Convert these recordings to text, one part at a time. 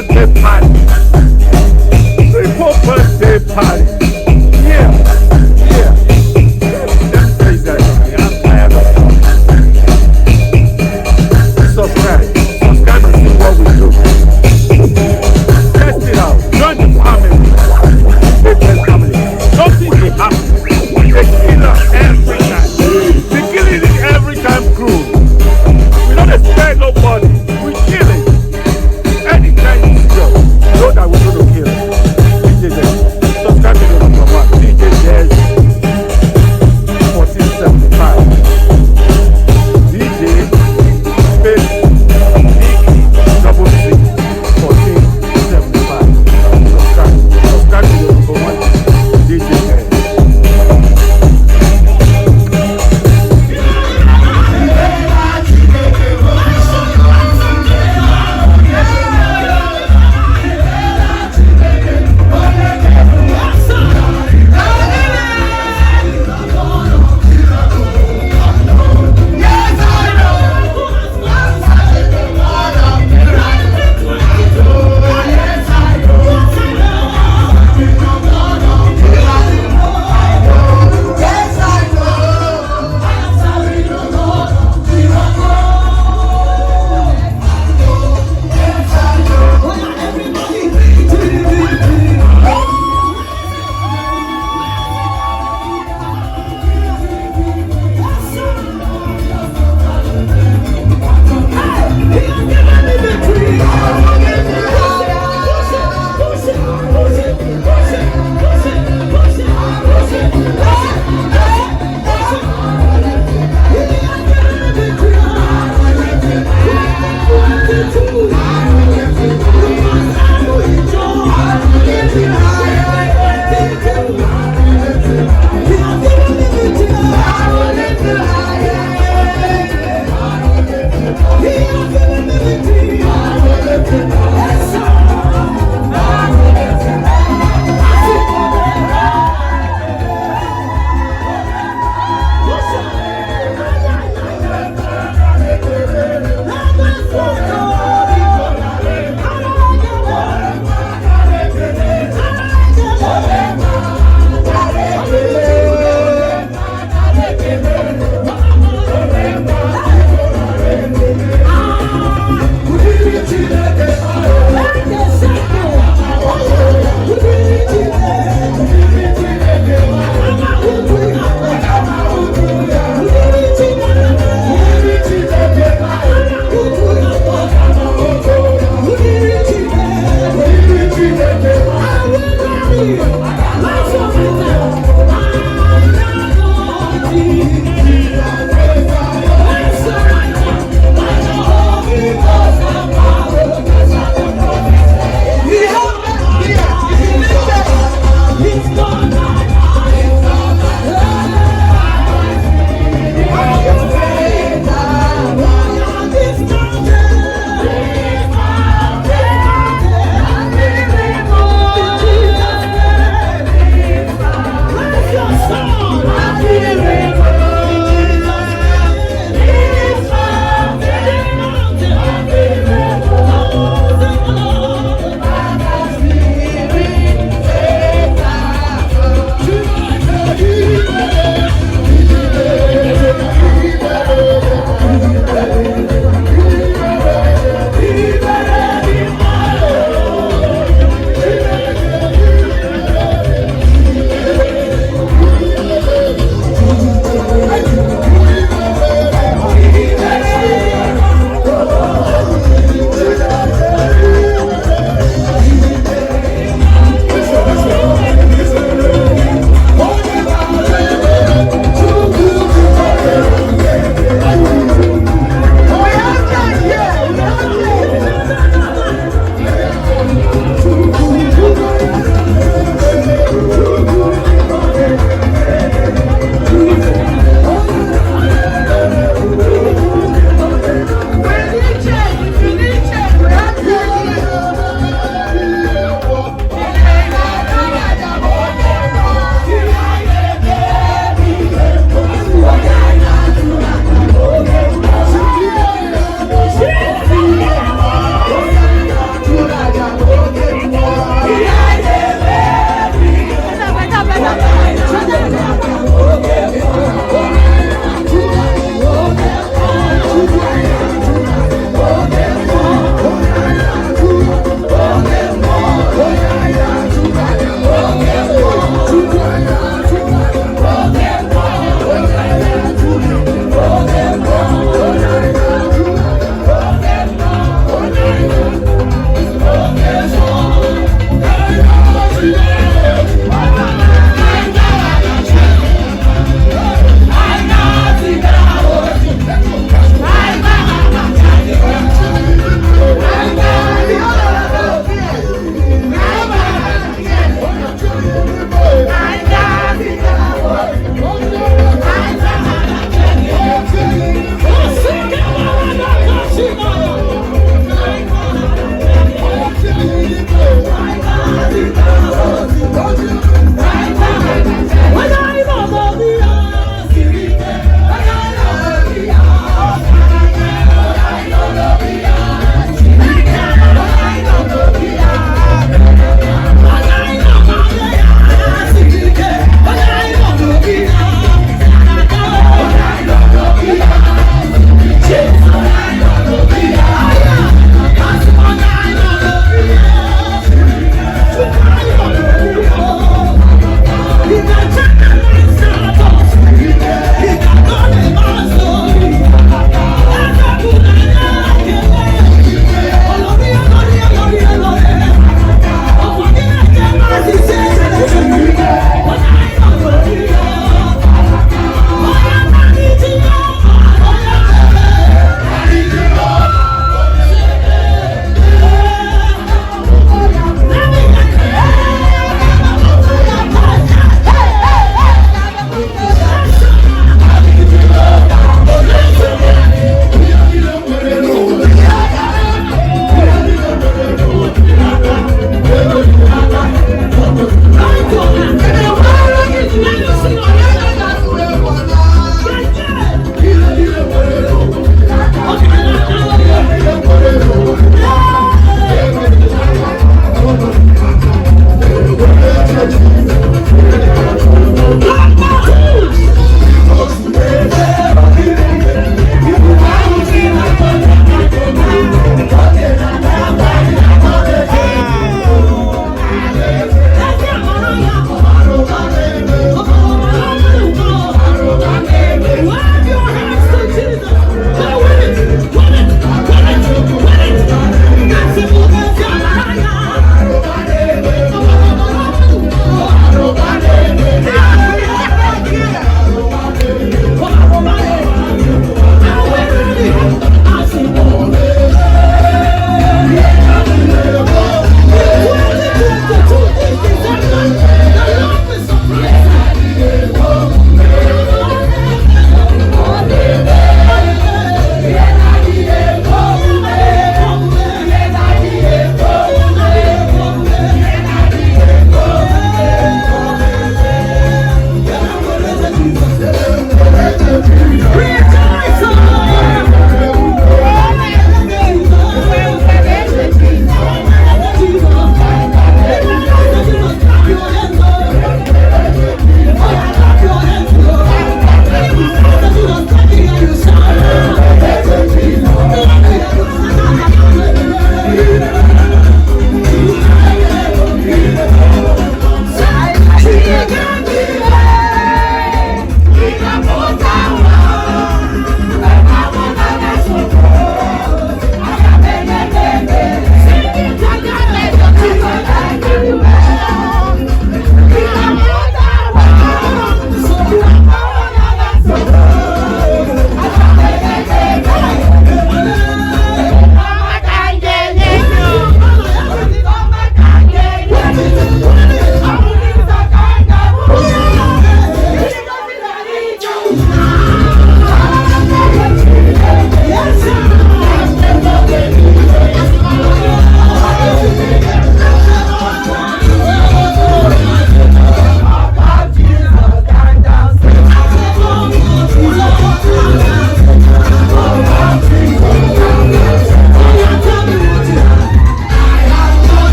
birthday party. Triple birthday party. Yeah, yeah. Let's say that. I'm tired of talking. Subscribe. Subscribe and see what we do. Test it out. Join the family. Big family. Something will happen. They kill us every time. They killing it every time crew. We don't expect nobody. We kill it. Anytime you go.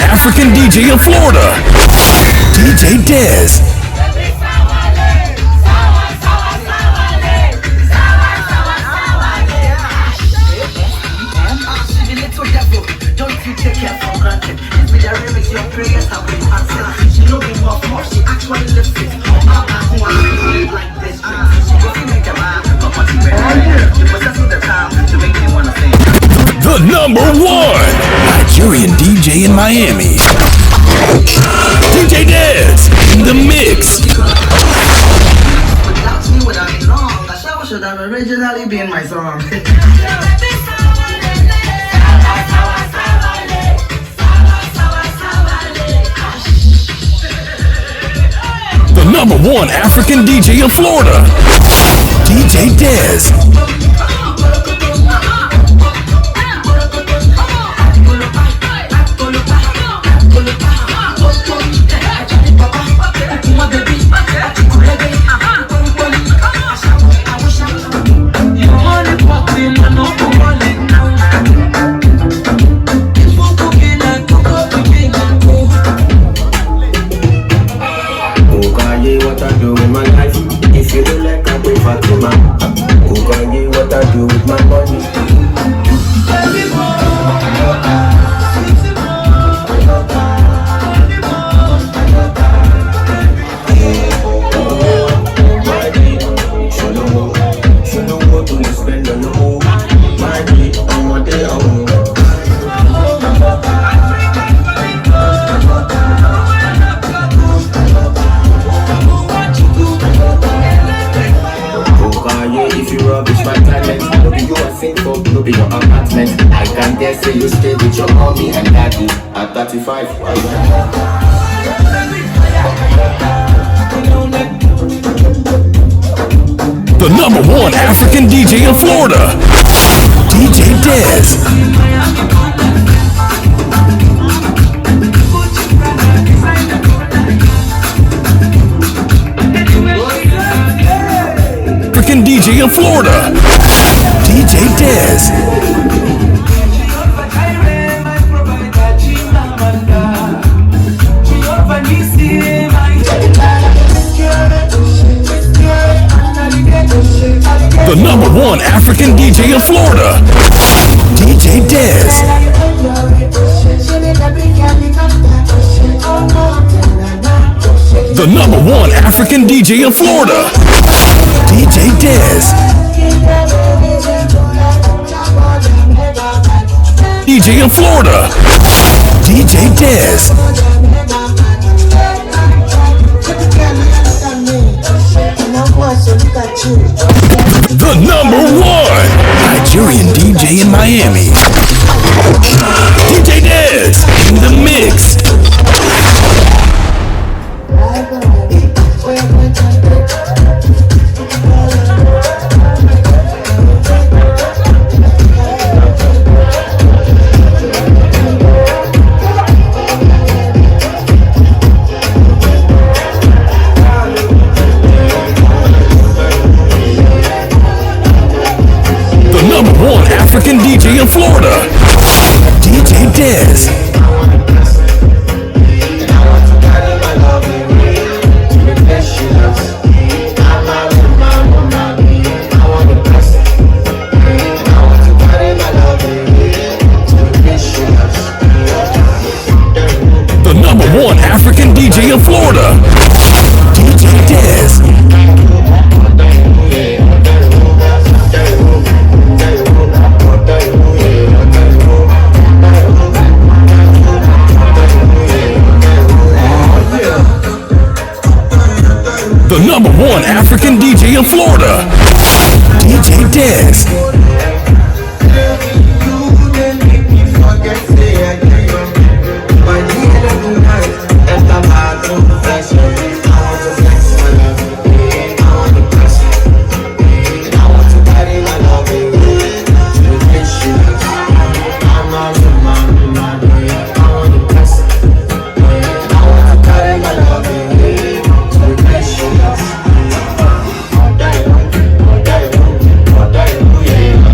African DJ of Florida, DJ Dez. The number one Nigerian DJ in Miami, DJ Dez in the mix. Without me, would I be long? I should have originally been my song. The number one African DJ of Florida, DJ Dez. What I do in my life, if you don't like I pay Fatima. Who can give what I do with my money? She know what to spend on the move. My day, I'm a day on. If you rubbish my talent, no be you a sing for, no be your apartment. I can dare say you stay with your mommy and daddy at 35. The number one African DJ in Florida, DJ Dez. African DJ in Florida, DJ Dez. The number one African DJ in Florida, DJ Dez. The number one African DJ in Florida, DJ Dez. DJ in Florida, DJ Dez. The number one Nigerian DJ in Miami, DJ Dez in the mix. African DJ in Florida, DJ Dez. The number one African DJ in Florida, DJ Dez. The number one African DJ in Florida, DJ Dez. Yeah.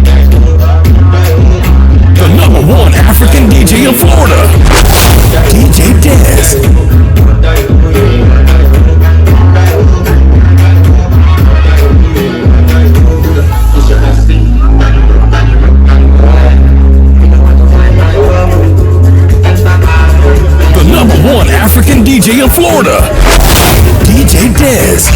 one African DJ of Florida, DJ Dez.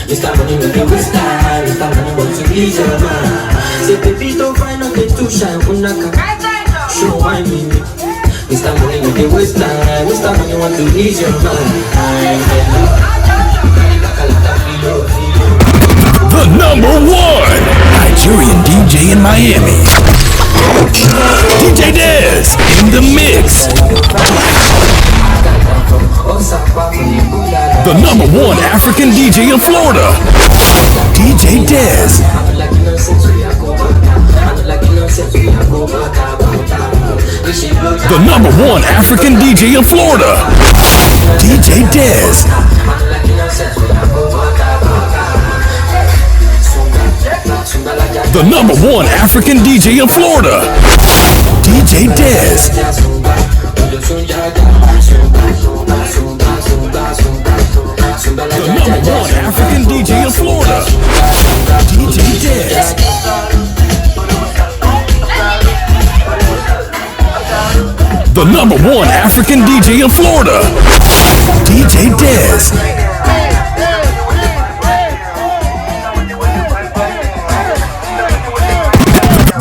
Mr. Money with the waste time, Mr. Money want to please your man. Say baby don't find nothing to shine, unaka show why me. Mr. Money with the waste time, Mr. Money want to please your man. The number one Nigerian DJ in Miami, DJ Dez in the mix. The number one African DJ in Florida, DJ Dez. The number one African DJ in Florida, DJ Dez. The number one African DJ in Florida, DJ Dez. The number one African DJ in Florida, DJ Dez. The number one African DJ in Florida, DJ Dez.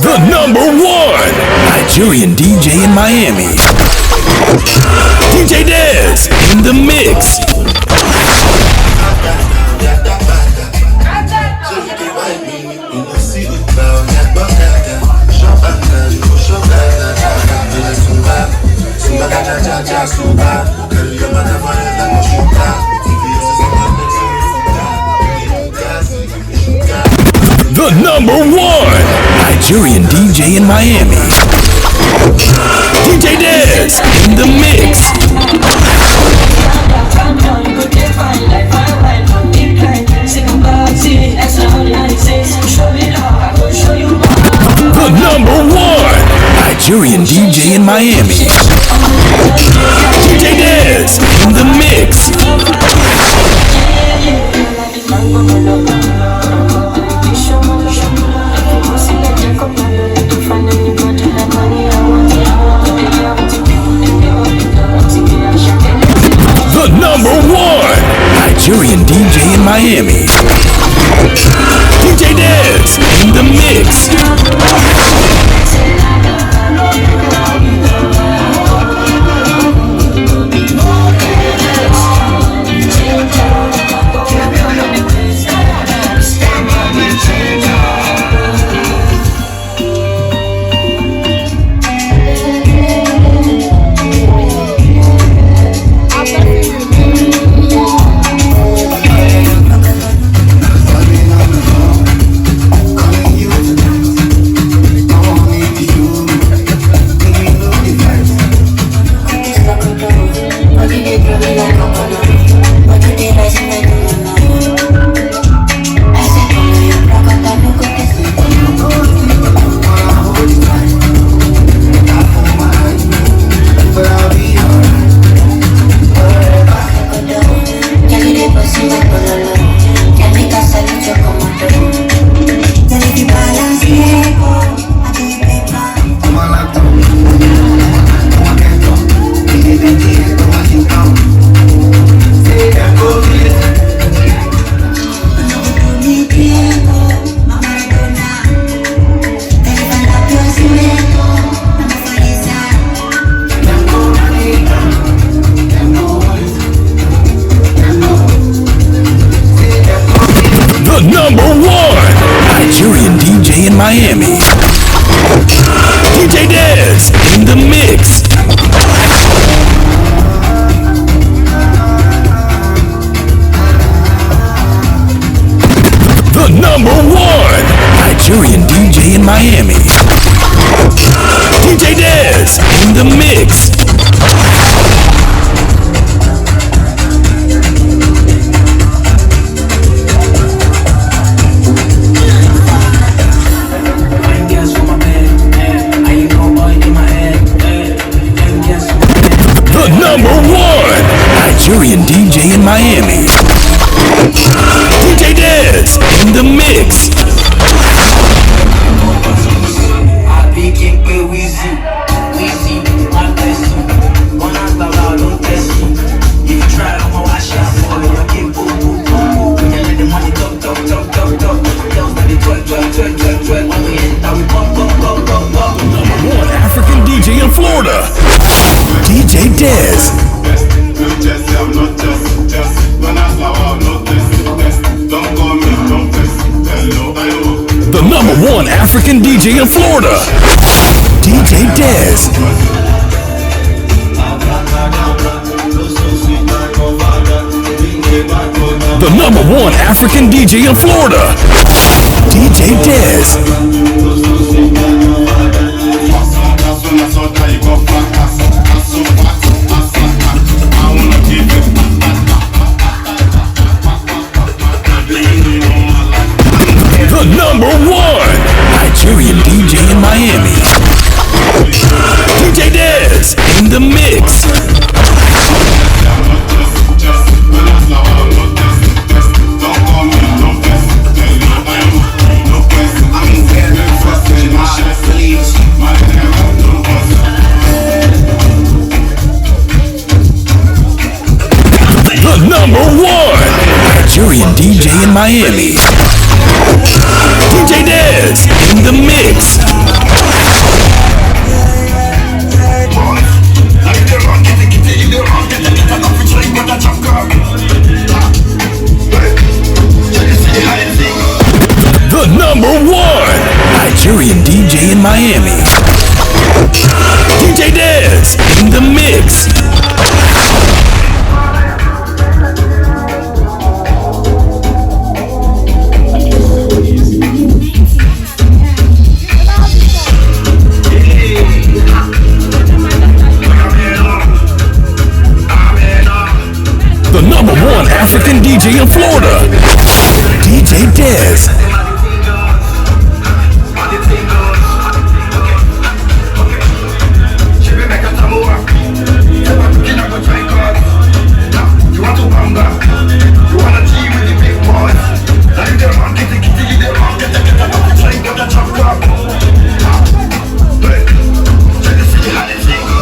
The number one Nigerian DJ in Miami, DJ Dez in the mix. The number one Nigerian DJ in Miami, DJ Dez in the mix. The number one Nigerian DJ in Miami, DJ Dez in the mix. The number one Nigerian DJ in Miami, DJ Dez in the mix. Miami, DJ Dez in the mix. The number one Nigerian DJ in Miami, DJ Dez in the mix. Number one Nigerian DJ in Miami, DJ Dez in the mix. Number one African DJ in Florida, DJ Dez. The number one African DJ in Florida, DJ Dez. The number one African DJ in Florida, DJ Dez. The number one Nigerian DJ in Miami, DJ Dez in the mix. The number one Nigerian DJ in Miami, DJ Dez in the mix. The number one Nigerian DJ in Miami, DJ Dez in the mix. The number one African DJ in Florida, DJ Dez.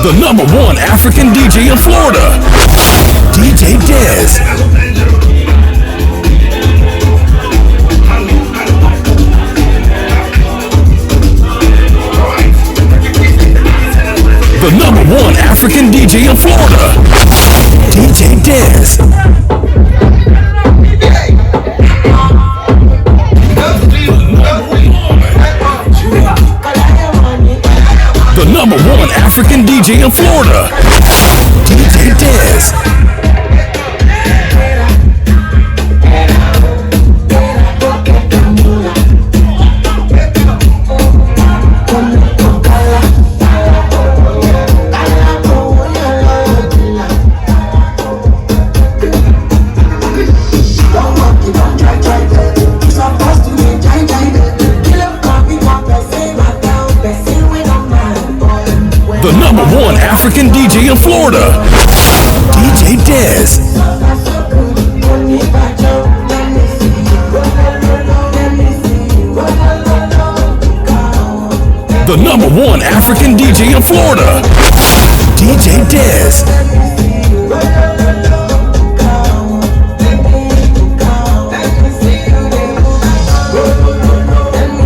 The number one African DJ in Florida, DJ Dez. The number one African DJ in Florida, DJ Dez. The number one African DJ in Florida, DJ Dez. The number one African DJ in Florida, DJ Dez. The number one African DJ in Florida, DJ Dez.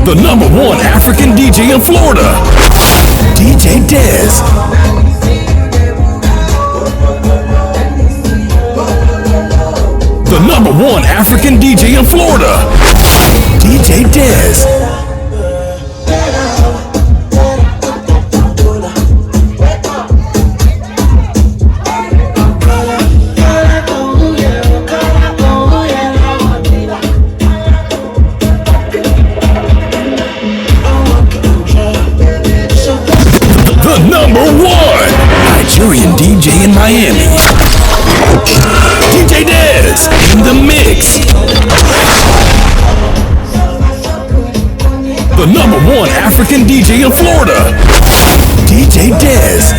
The number one African DJ in Florida, DJ Dez. The number one African DJ in Florida, DJ Dez. The number one Nigerian DJ in Miami, DJ Dez in the mix. The number one African DJ in Florida, DJ Dez.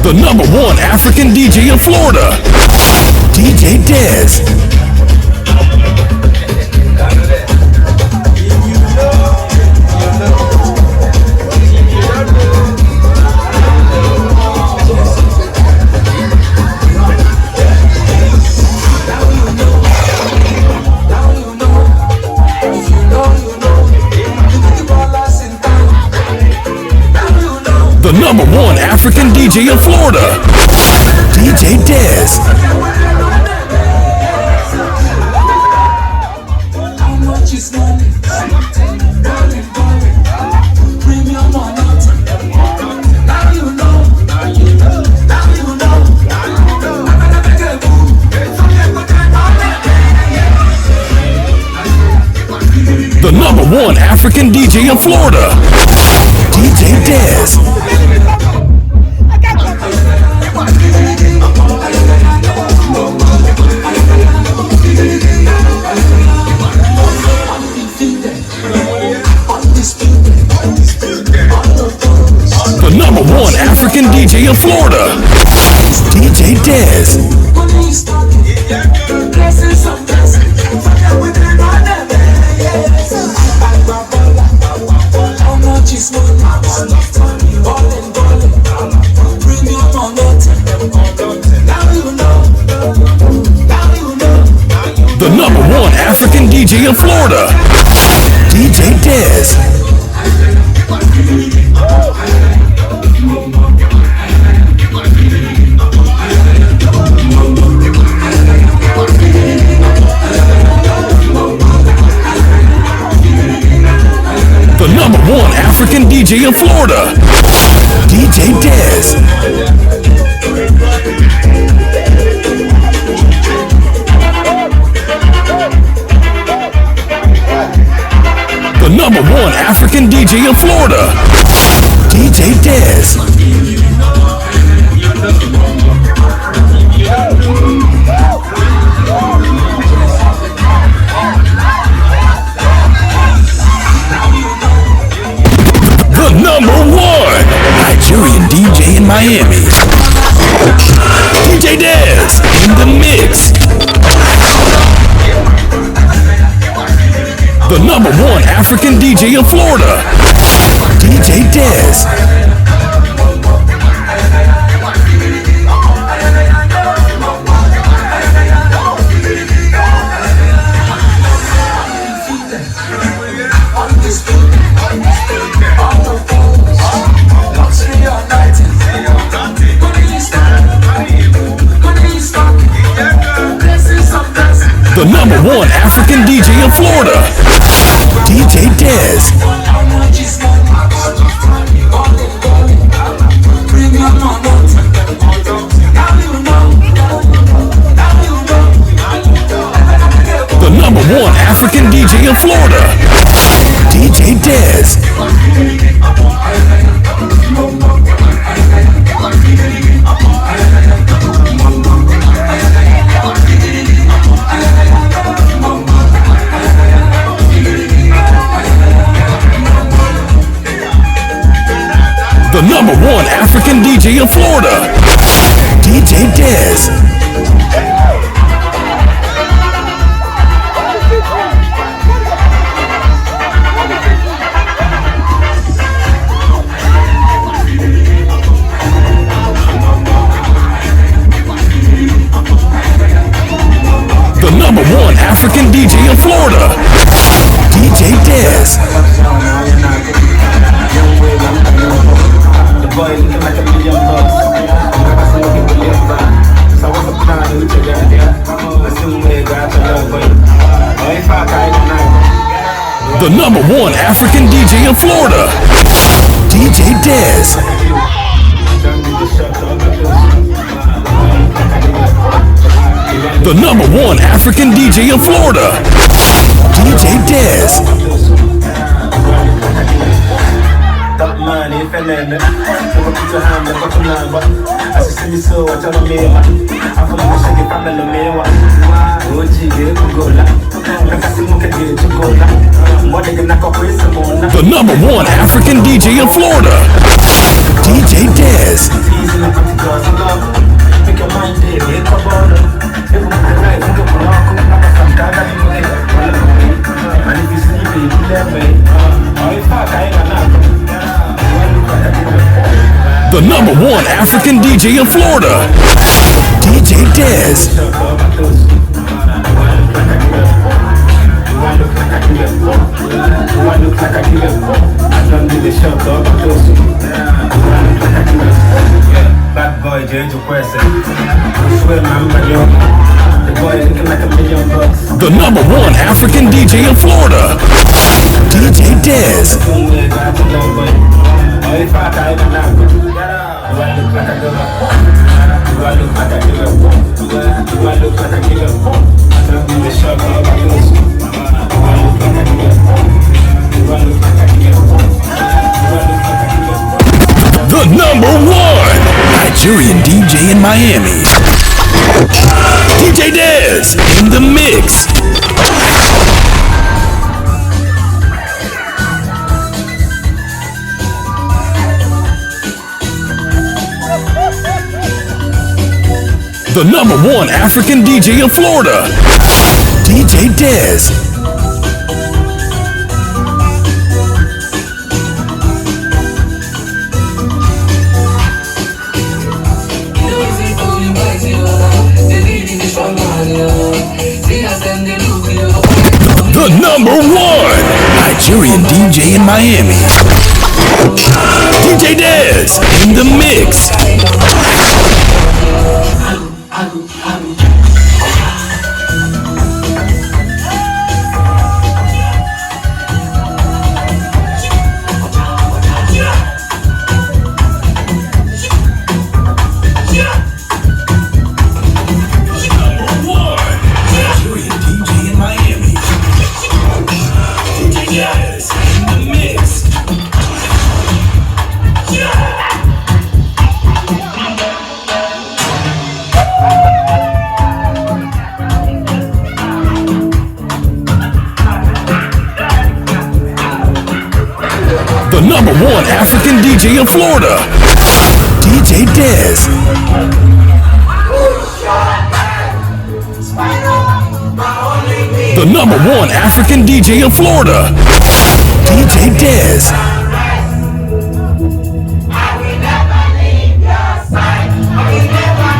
The #1 African DJ in Florida, DJ Dez. The #1 African DJ in Florida, DJ Dez. How much is money? Premium or not? Now you know. Now you know. The #1 African DJ in Florida, DJ Dez. The #1 African DJ in Florida, DJ Dez. How much is money? Ballin'. Premium or not? Now you know. The #1 African DJ in Florida, DJ Dez. The #1 African DJ in Florida, DJ Dez. The #1 African DJ in Florida, DJ Dez. The #1 Nigerian DJ in Miami, DJ Dez in the mix. The #1 African DJ in Florida, DJ Dez. The #1 African DJ in Florida, DJ Dez. How much is money? Premium or not? Now you know. The #1 African DJ in Florida, DJ Dez. The #1 African DJ in Florida, DJ Dez. The #1 African DJ in Florida, DJ Dez. The #1 African DJ in Florida, DJ Dez. The #1 African DJ in Florida, DJ Dez. The #1 African DJ in Florida, DJ Dez. one African DJ in Florida, DJ Dez. Bad boy, James Quest. The boy looking like $1 million. The number one African DJ in Florida, DJ Dez. The number one Nigerian DJ in Miami, DJ Dez in the mix. The number one African DJ in Florida, DJ Dez. The number one Nigerian DJ in Miami, DJ Dez in the mix. The number one African DJ in Florida, DJ Dez. The number one African DJ in Florida, DJ Dez.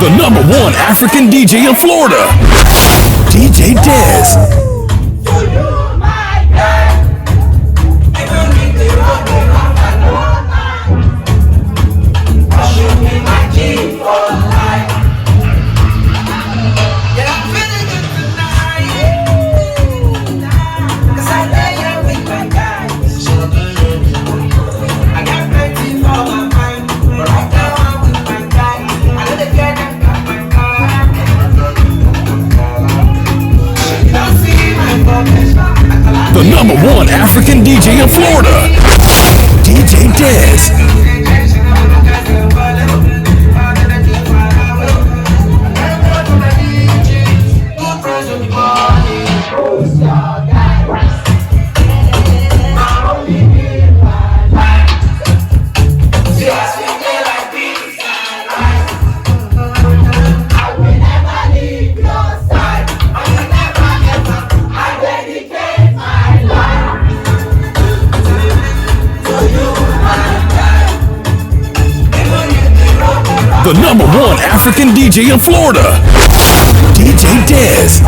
The number one African DJ in Florida, DJ Dez. The number one African DJ in Florida, DJ Dez. The number one African DJ in Florida, DJ Dez.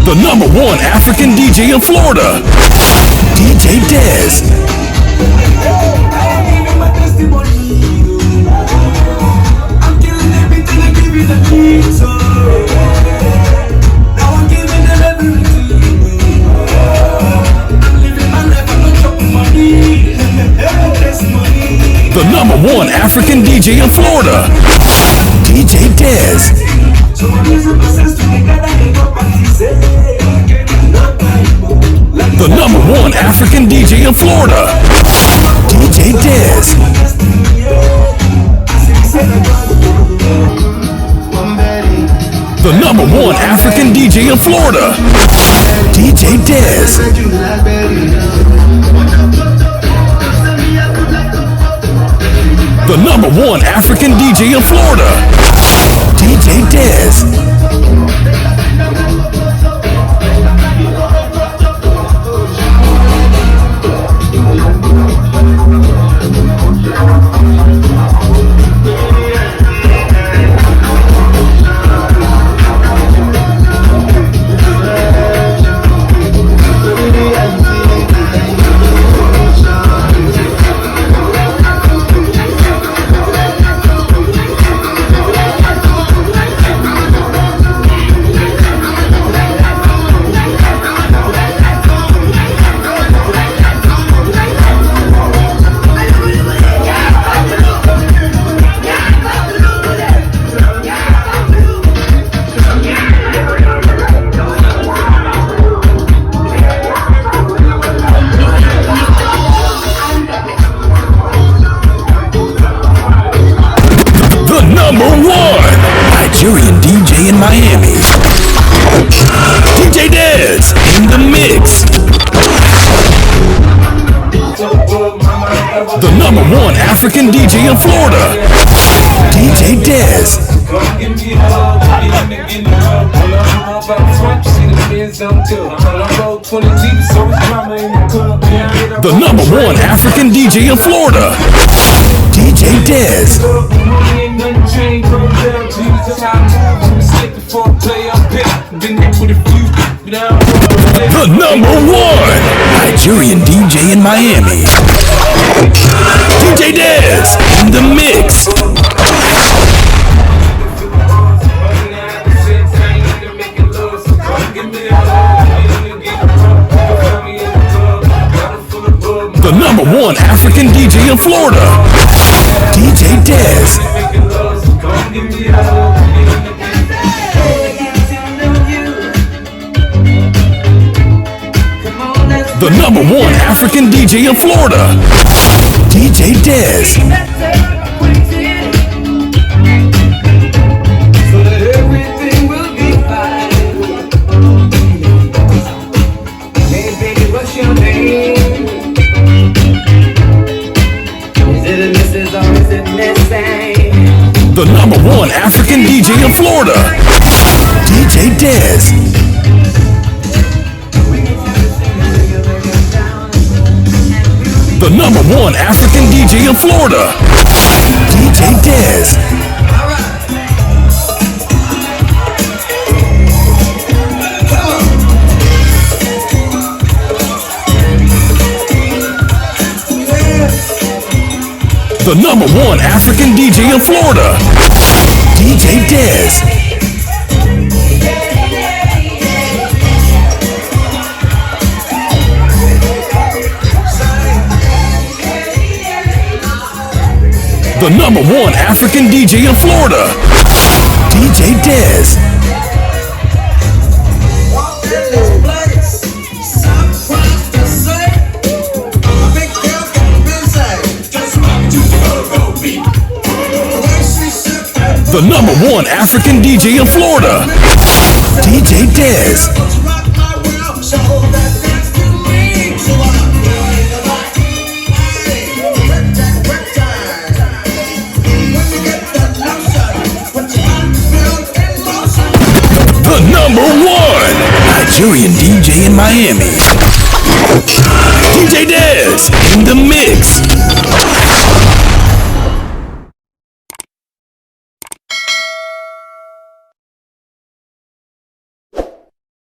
The number one African DJ in Florida, DJ Dez. The number one African DJ in Florida, DJ Dez. The number one African DJ in Florida, DJ Dez. The number one African DJ in Florida, DJ Dez. The number one African DJ in Florida, DJ Dez. Nigerian DJ in Miami, DJ Dez in the mix. The number one African DJ in Florida, DJ Dez. The number one African DJ in Florida, DJ Dez. The number one Nigerian DJ in Miami, DJ Dez in the mix. The number one African DJ in Florida, DJ Dez. The number one African DJ in Florida, DJ Dez. So that everything will be fine. Hey baby, what's your name? Is it a Mrs. or is it Miss? The number one African DJ in Florida, DJ Dez. The number one African DJ in Florida, DJ Dez. The number one African DJ in Florida, DJ Dez. The number one African DJ in Florida, DJ Dez. The number one African DJ in Florida, DJ Dez. The number one Nigerian DJ in Miami, DJ Dez in the